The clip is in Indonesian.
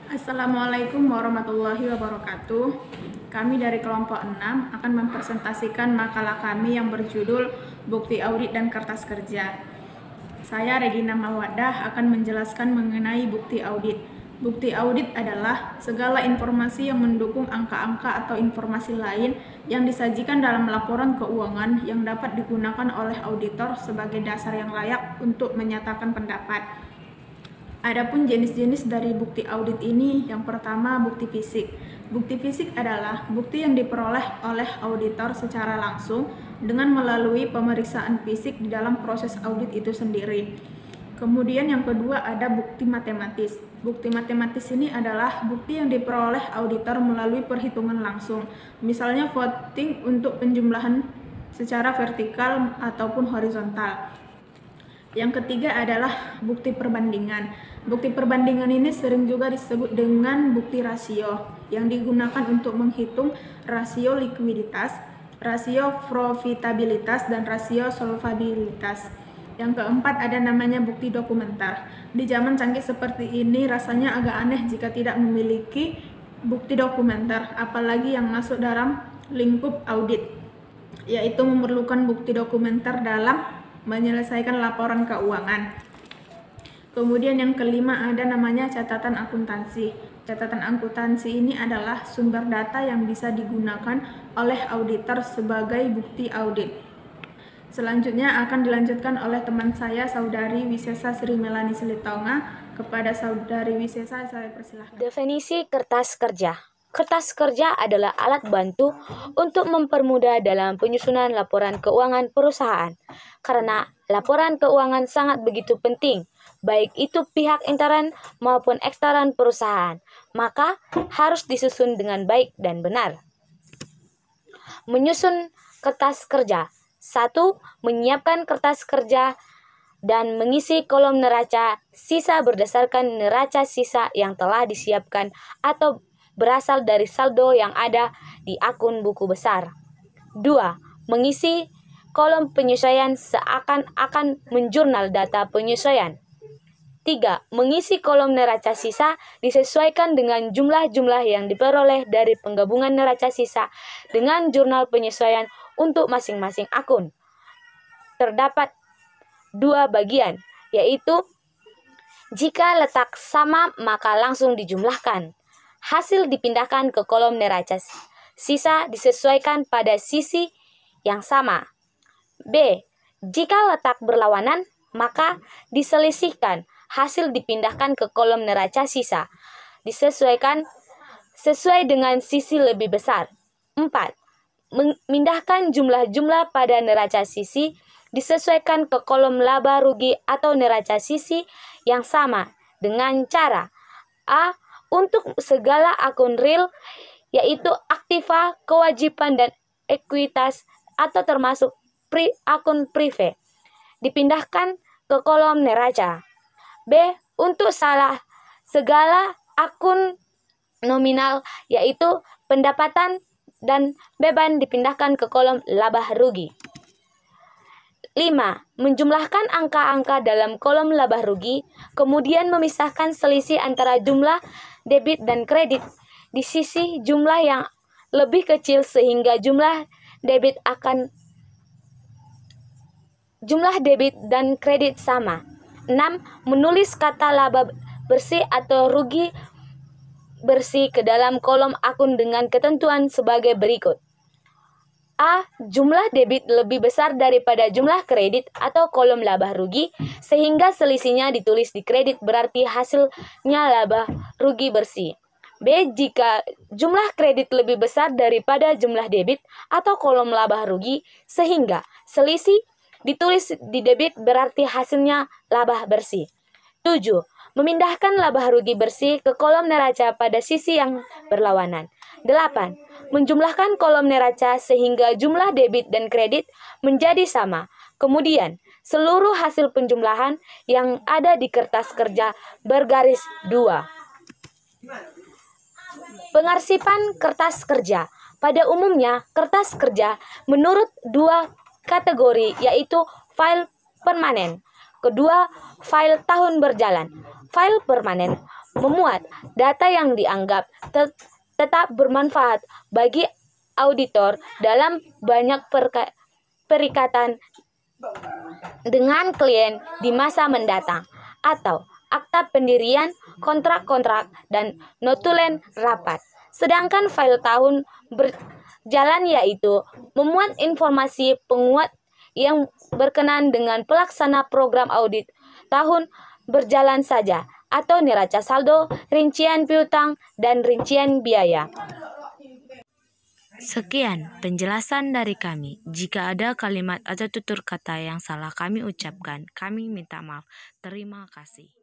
Assalamualaikum warahmatullahi wabarakatuh. Kami dari kelompok 6 akan mempresentasikan makalah kami yang berjudul Bukti Audit dan Kertas Kerja. Saya Regina Mawadah akan menjelaskan mengenai bukti audit. Bukti audit adalah segala informasi yang mendukung angka-angka atau informasi lain yang disajikan dalam laporan keuangan yang dapat digunakan oleh auditor sebagai dasar yang layak untuk menyatakan pendapat. Adapun jenis-jenis dari bukti audit ini, yang pertama bukti fisik. Bukti fisik adalah bukti yang diperoleh oleh auditor secara langsung dengan melalui pemeriksaan fisik di dalam proses audit itu sendiri. Kemudian yang kedua ada bukti matematis. Bukti matematis ini adalah bukti yang diperoleh auditor melalui perhitungan langsung. Misalnya voting untuk penjumlahan secara vertikal ataupun horizontal. Yang ketiga adalah bukti perbandingan. Bukti perbandingan ini sering juga disebut dengan bukti rasio yang digunakan untuk menghitung rasio likuiditas, rasio profitabilitas, dan rasio solvabilitas. Yang keempat ada namanya bukti dokumenter. Di zaman canggih seperti ini rasanya agak aneh jika tidak memiliki bukti dokumenter, apalagi yang masuk dalam lingkup audit, yaitu memerlukan bukti dokumenter dalam menyelesaikan laporan keuangan. Kemudian yang kelima ada namanya catatan akuntansi. Catatan akuntansi ini adalah sumber data yang bisa digunakan oleh auditor sebagai bukti audit. Selanjutnya akan dilanjutkan oleh teman saya, Saudari Wisesa Sri Melani Silitonga. Kepada Saudari Wisesa saya persilahkan. Definisi kertas kerja. Kertas kerja adalah alat bantu untuk mempermudah dalam penyusunan laporan keuangan perusahaan. Karena laporan keuangan sangat begitu penting, baik itu pihak intern maupun ekstern perusahaan, maka harus disusun dengan baik dan benar. Menyusun kertas kerja. 1. Menyiapkan kertas kerja dan mengisi kolom neraca sisa berdasarkan neraca sisa yang telah disiapkan atau berasal dari saldo yang ada di akun buku besar. 2. Mengisi kolom penyesuaian seakan-akan menjurnal data penyesuaian. 3. Mengisi kolom neraca sisa disesuaikan dengan jumlah-jumlah yang diperoleh dari penggabungan neraca sisa dengan jurnal penyesuaian untuk masing-masing akun. Terdapat 2 bagian, yaitu jika letak sama maka langsung dijumlahkan. Hasil dipindahkan ke kolom neraca sisa disesuaikan pada sisi yang sama. B. Jika letak berlawanan, maka diselisihkan. Hasil dipindahkan ke kolom neraca sisa disesuaikan sesuai dengan sisi lebih besar. 4. Memindahkan jumlah-jumlah pada neraca sisi disesuaikan ke kolom laba rugi atau neraca sisi yang sama dengan cara A. Untuk segala akun real, yaitu aktiva, kewajiban, dan ekuitas, atau termasuk akun prive, dipindahkan ke kolom neraca. B. Untuk segala akun nominal, yaitu pendapatan dan beban, dipindahkan ke kolom laba rugi. 5. Menjumlahkan angka-angka dalam kolom laba rugi, kemudian memisahkan selisih antara jumlah debit dan kredit di sisi jumlah yang lebih kecil sehingga jumlah debit dan kredit sama. 6. Menulis kata laba bersih atau rugi bersih ke dalam kolom akun dengan ketentuan sebagai berikut. A. Jumlah debit lebih besar daripada jumlah kredit atau kolom laba rugi, sehingga selisihnya ditulis di kredit berarti hasilnya laba rugi bersih. B. Jika jumlah kredit lebih besar daripada jumlah debit atau kolom laba rugi, sehingga selisih ditulis di debit berarti hasilnya laba bersih. 7. Memindahkan laba rugi bersih ke kolom neraca pada sisi yang berlawanan. 8. Menjumlahkan kolom neraca sehingga jumlah debit dan kredit menjadi sama. Kemudian, seluruh hasil penjumlahan yang ada di kertas kerja bergaris 2. Pengarsipan kertas kerja. Pada umumnya, kertas kerja menurut 2 kategori, yaitu file permanen. Kedua, file tahun berjalan. File permanen memuat data yang dianggap tetap bermanfaat bagi auditor dalam banyak perikatan dengan klien di masa mendatang, atau akta pendirian, kontrak-kontrak, dan notulen rapat. Sedangkan file tahun berjalan yaitu memuat informasi penguat yang berkenan dengan pelaksana program audit tahun berjalan saja, atau neraca saldo, rincian piutang, dan rincian biaya. Sekian penjelasan dari kami. Jika ada kalimat atau tutur kata yang salah kami ucapkan, kami minta maaf. Terima kasih.